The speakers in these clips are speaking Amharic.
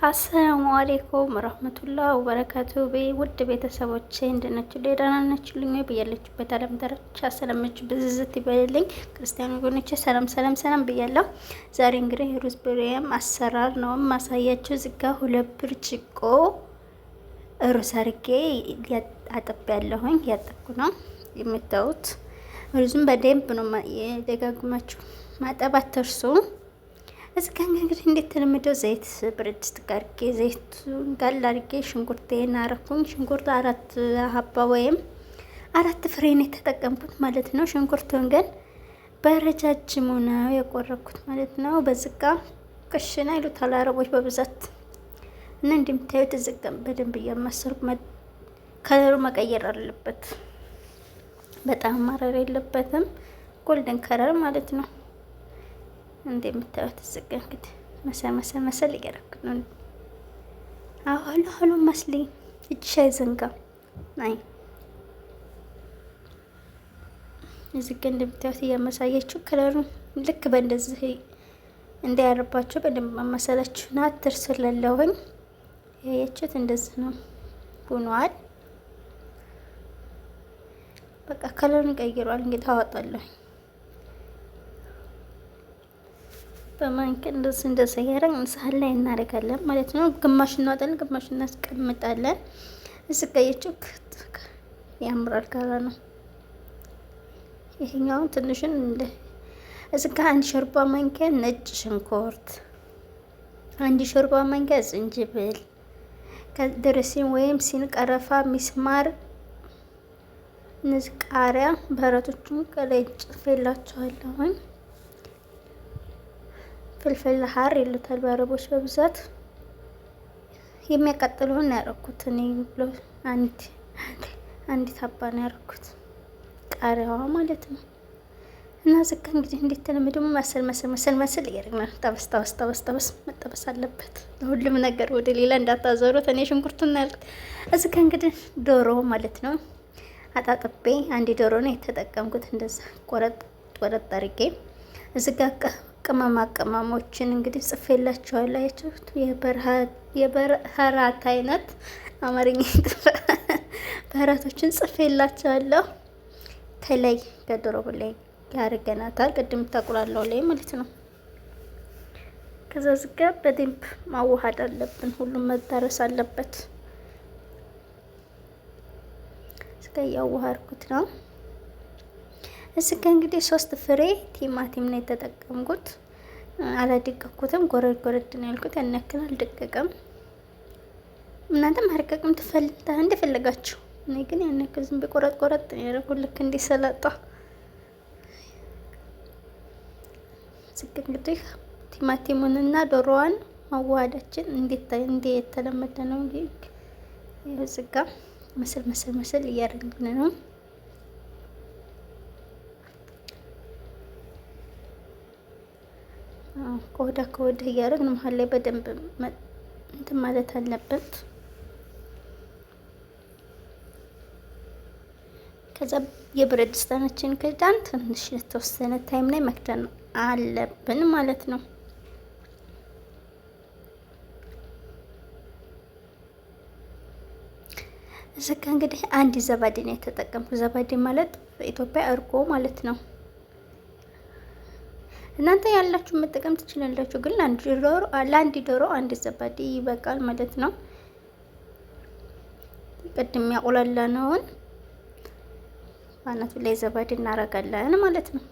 አሰላሙ አሌይኩም ረህመቱላህ ወበረካቱ። ውድ ቤተሰቦቼ እንደናችሁ ደህና ናችሁልኝ? ብያለችሁበት ዓለም ዳርቻ ሰላማችሁ ብዝዝት ይበልልኝ። ክርስቲያን ወገኖቼ ሰላም ሰላም ሰላም ብያለሁ። ዛሬ እንግዲህ ሩዝ ብሬም አሰራር ነው ማሳያችሁ። እዚጋ 2 ብርጭቆ ሩዝ አርጌ አጥቤያለሁኝ። ያጠብኩ ነው የምታዩት። ሩዙን በደንብ ነው ደጋግማችሁ ማጠብ አትርሱ። እዚህ ጋር እንግዲህ እንደተለመደው ዘይት ብረት ድስት ጋርጌ ዘይቱን ጋር አድርጌ ሽንኩርቴን አረኩኝ። ሽንኩርት 4 ሀባ ወይም 4 ፍሬ ነው የተጠቀምኩት ማለት ነው። ሽንኩርቱን ግን በረጃጅሙ ነው የቆረኩት ማለት ነው። በዝጋ ቅሽና ይሉታል አረቦች በብዛት እና እንደምታዩት እዚህ ጋር በደንብ እያማሰርኩ ከለሩ መቀየር አለበት። በጣም ማረር የለበትም። ጎልደን ከለር ማለት ነው። እንደምታዩት እዚህ ጋር እንግዲህ መሰል እያደረኩት ነው። አሁን መስሊ እጅሽ አይዘንጋ አይ እዚህ ጋር እንደምታዩት እያመሳያችሁ ከለሩን ልክ በእንደዚህ እንዳያረባችሁ በደንብ ማመሰላችሁና አትርሱላለሁኝ። ያያችሁት እንደዚህ ነው ሆኗል። በቃ ከለሩን ቀይሯል። እንግዲህ አወጣለሁ በማንኪያ እንደዚህ ያረግን ሳህን ላይ እናደርጋለን ማለት ነው። ግማሽ እናወጣለን፣ ግማሽ እናስቀምጣለን። እዚህ ጋር ያምራል ከለር ነው። ይሄኛው ትንሽን እዚህ ጋር 1 ሾርባ ማንኪያ ነጭ ሽንኩርት፣ 1 ሾርባ ማንኪያ ዝንጅብል፣ ከድርሲን ወይም ሲን ቀረፋ፣ ሚስማር፣ እነዚህ ቃሪያ በህረቶቹን ከላይ ጽፌላችኋለሁ። ፍልፍል ሀር ይሉታል በአረቦች በብዛት። የሚያቃጥለውን ያረኩት እኔ ብሎ አንዲት ሀባ ነው ያረኩት ቃሪያዋ ማለት ነው። እና ዝጋ እንግዲህ እንደተለመደው መሰል እያደረግን ጠበስ መጠበስ አለበት። ለሁሉም ነገር ወደ ሌላ እንዳታዘሩት። እኔ ሽንኩርቱን ያልኩት እዚህ ጋር እንግዲህ ዶሮ ማለት ነው አጣጥቤ 1 ዶሮ ነው የተጠቀምኩት። እንደዛ ቆረጥ አድርጌ እዚህ ጋር ቅመማ ቅመሞችን እንግዲህ ጽፌላችኋለሁ። አያችሁት? የበረሃራት አይነት አማርኛ በረሃቶችን ጽፌላችኋለሁ። ከላይ ከዶሮ ላይ ያርገናታል። ቅድም ተቁላላው ላይ ማለት ነው። ከዛ ዝጋ በደንብ ማዋሃድ አለብን። ሁሉም መዳረስ አለበት። ዝጋ ያዋሃድኩት ነው። እዚህ ጋር እንግዲህ 3 ፍሬ ቲማቲም ነው የተጠቀምኩት። አላደቀኩትም፣ ጎረድ ነው ያልኩት። ያን ያክል አልደቀቀም። እናንተም አርቀቅም እንደፈለጋችሁ። እኔ ግን ያን ያክል ዝም በቆረጥ ነው ያደረኩት፣ ልክ እንዲሰላጣ። እዚህ ጋር እንግዲህ ቲማቲሙንና ዶሮዋን ማዋሃዳችን እንዴት የተለመደ ነው እንጂ እዚህ ጋር መሰል እያደረግን ነው። ከወደ እያደረግን መሀል ላይ በደንብ እንትን ማለት አለበት። ከዛ የብረት ድስታችን ክዳን ትንሽ የተወሰነ ታይም ላይ መክደን አለብን ማለት ነው። እዚህ ጋ እንግዲህ 1 ዘባዴ ነው የተጠቀምኩት። ዘባዴ ማለት በኢትዮጵያ እርጎ ማለት ነው። እናንተ ያላችሁ መጠቀም ትችላላችሁ፣ ግን ለአንድ ዶሮ 1 ዘባዴ ይበቃል ማለት ነው። ቅድም ያቆላላነውን ባናቱ ላይ ዘባዴ እናረጋለን ማለት ነው።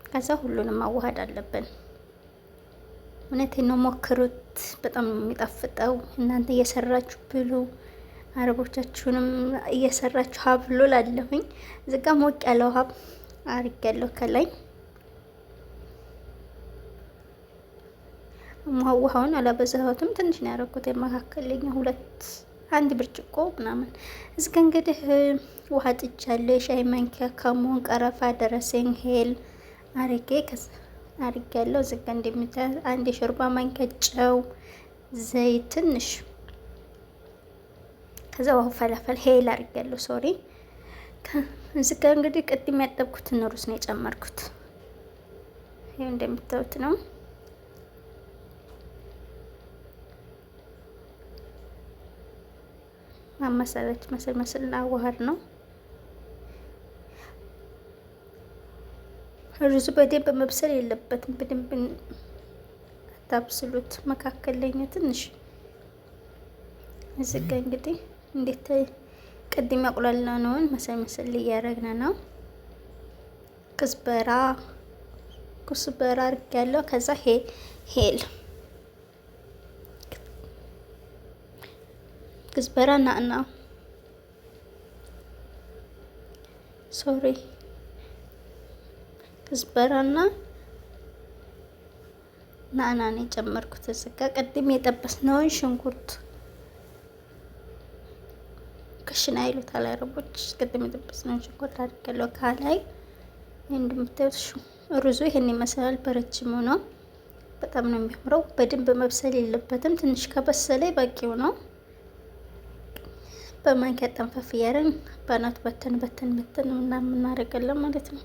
ከዛ ሁሉንም ማዋሃድ አለብን። እውነቴን ነው፣ ሞክሩት። በጣም የሚጣፍጠው። እናንተ እየሰራችሁ ብሉ፣ አረቦቻችሁንም እየሰራችሁ ሀብሉ ላለሁኝ። እዚህ ጋ ሞቅ ያለ ውሃ አርጌያለሁ ከላይ። ውሃውን አላበዛሁትም፣ ትንሽ ነው ያደረኩት። የመካከለኛ 1 ብርጭቆ ምናምን። እዚህ ጋር እንግዲህ ውሃ ጥጃለሁ። ሻይ ማንኪያ ከሙን፣ ቀረፋ፣ ደረሰኝ፣ ሄል አርጌያለሁ። እዚህ ጋር እንደምታዩት 1 የሾርባ ማንኪያ ጨው፣ ዘይት ትንሽ። ከዛ ውሃ ፈላፈል ሄል አርጌያለሁ። ሶሪ እዚህ ጋር እንግዲህ ቅድም ያጠብኩትን ሩዝ ነው የጨመርኩት። ይሄው እንደምታዩት ነው። አመሰለች መስል አዋህድ ነው። ሩዙ በደንብ መብሰል የለበትም። በደንብ አታብስሉት፣ መካከለኛ ትንሽ። እዚህ ጋ እንግዲህ እንዴት ቅድም ያቁላላነውን መሰል እያደረግን ነው። ኩዝበራ አድርጌያለሁ። ከዛ ሄል ኩዝበራ ናዕና ኩዝበራና ናዕና ነው የጨመርኩት። እዚህ ጋ ቅድም የጠበስነውን ሽንኩርት ክሽና ይሉታል አረቦች። ቅድም የጠበስነውን ሽንኩርት አድርጌያለሁ ከላይ። እንደምታዩት ሩዙ ይሄን ይመስላል። በረጅሙ ነው። በጣም ነው የሚያምረው። በደንብ መብሰል የለበትም። ትንሽ ከበሰለ በቂው ነው። በማንኪያ ጠንፈፍ እያደረግን በአናት በተን ምናምን እናደርጋለን ማለት ነው።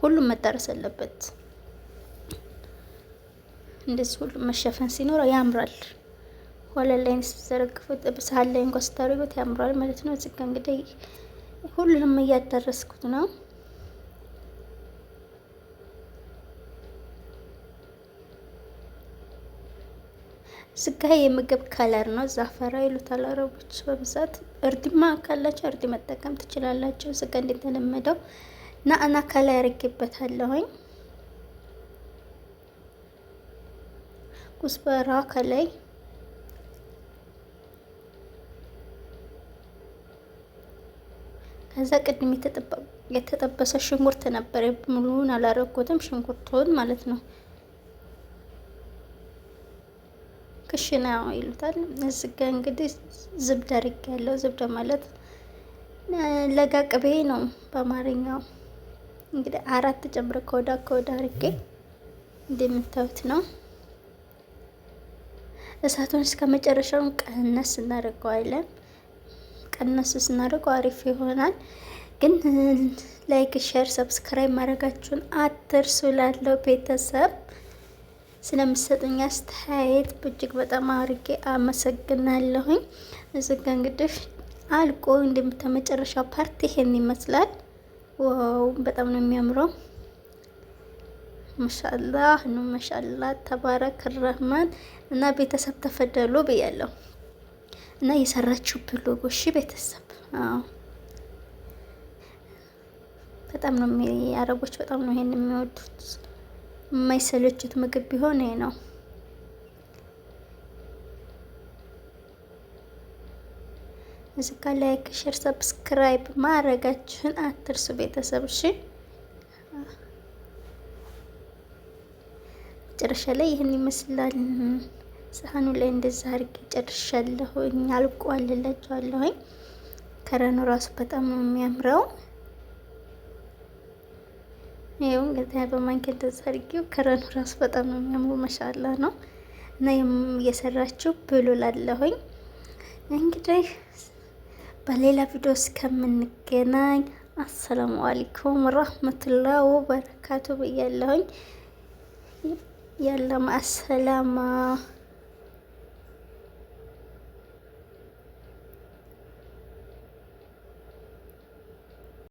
ሁሉም መዳረስ አለበት። እንደዚህ ሁሉም መሸፈን ሲኖረው ያምራል። ወለል ላይ ሲዘረግፉት ሳህን ላይ እንኳን ስታደርጉት ያምራል ማለት ነው። እዚህ ጋር እንግዲህ ሁሉንም እያዳረስኩት ነው። ስጋ የምግብ ከለር ነው። ዛፈራ ይሉታል አረቦች በብዛት። እርድማ ካላችሁ እርድ መጠቀም ትችላላችሁ። ስጋ እንደተለመደው ናዕና ከላይ አድርጌበታለሁኝ። ኩዝበራ ከላይ ከዛ ቅድም የተጠበሰ ሽንኩርት ነበር። ሙሉውን አላረኩትም፣ ሽንኩርቱን ማለት ነው። ክሽና ይሉታል። እዚህ ጋ እንግዲህ ዝብዳ አድርጌያለሁ። ዝብዳ ማለት ለጋ ቅቤ ነው በአማርኛው። እንግዲህ 4 ጨምረ ከወዳ አድርጌ እንደምታዩት ነው። እሳቱን እስከ መጨረሻው ቀነስ እናደርገዋለን። ቀነስ ስናደርገው አሪፍ ይሆናል። ግን ላይክ፣ ሼር፣ ሰብስክራይብ ማድረጋችሁን አትርሱ። ላለው ቤተሰብ ስለምሰጡኝ አስተያየት እጅግ በጣም አድርጌ አመሰግናለሁኝ። እዚህ ጋ እንግዲህ አልቆ እንደምታመጨረሻው ፓርቲ ይሄን ይመስላል። ዋው በጣም ነው የሚያምረው። ማሻአላህ ነው ማሻአላህ ተባረክ ረህማን። እና ቤተሰብ ተፈደሉ ብያለሁ። እና የሰራችሁ ብሉ እሺ ቤተሰብ። በጣም ነው አረቦች በጣም ነው ይሄን የሚወዱት። የማይሰለቹት ምግብ ቢሆን ይሄ ነው። እዚህ ጋር ላይክ፣ ሼር፣ ሰብስክራይብ ማድረጋችሁን አትርሱ ቤተሰብ እሺ። መጨረሻ ላይ ይህን ይመስላል። ሳህኑ ላይ እንደዛ አድርጌ ጨርሻለሁኝ። አልቋልላችኋለሁኝ። ከረኑ ራሱ በጣም ነው የሚያምረው። ይሄው እንግዲህ በማንኪያ እንደዛ አድርጌው ከረኑ ራሱ በጣም ነው የሚያምረው። ማሻአላ ነው። እና የሰራችሁ ብሉ ላለሁኝ። እንግዲህ በሌላ ቪዲዮ እስከምንገናኝ አሰላሙ አለይኩም ወራህመቱላሂ ወበረካቱ ብያለሁኝ። ያለ ማሰላማ